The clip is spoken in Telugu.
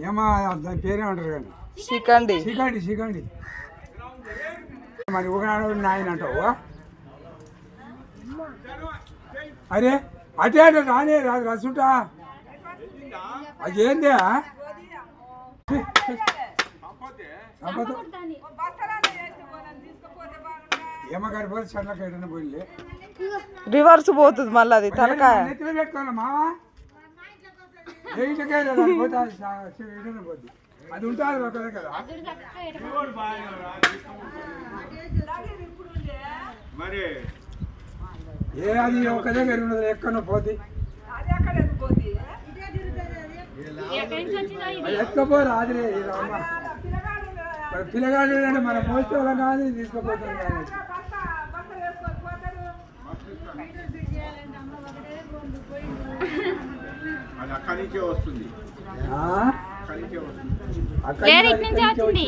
ఏమా దాని పేరేమంటారు కానీ చికండి చికండి చికండి మరి ఒకనాడు నాయన అంటావు అరే అటే అటే రానే రాదు రసుంటా అది ఏందే ఏమగారి పోతే చెట్లకి ఎటైనా పోయిలే రివర్స్ పోతుంది మళ్ళీ అది తలకాయ నెత్తిలో పెట్టుకోవాలి మావా పోతే పోద్ది అది ఉంటుంది ఒక దగ్గర మరి ఏ అది ఒక దగ్గర ఉన్నది ఎక్కడో పోతే ఎక్కపోరు ఆదిరే పిల్లగాడు మన మోస్తే వాళ్ళ కాదు తీసుకుపోతారు కానీ అది అక్కడి నుంచే వస్తుంది వస్తుంది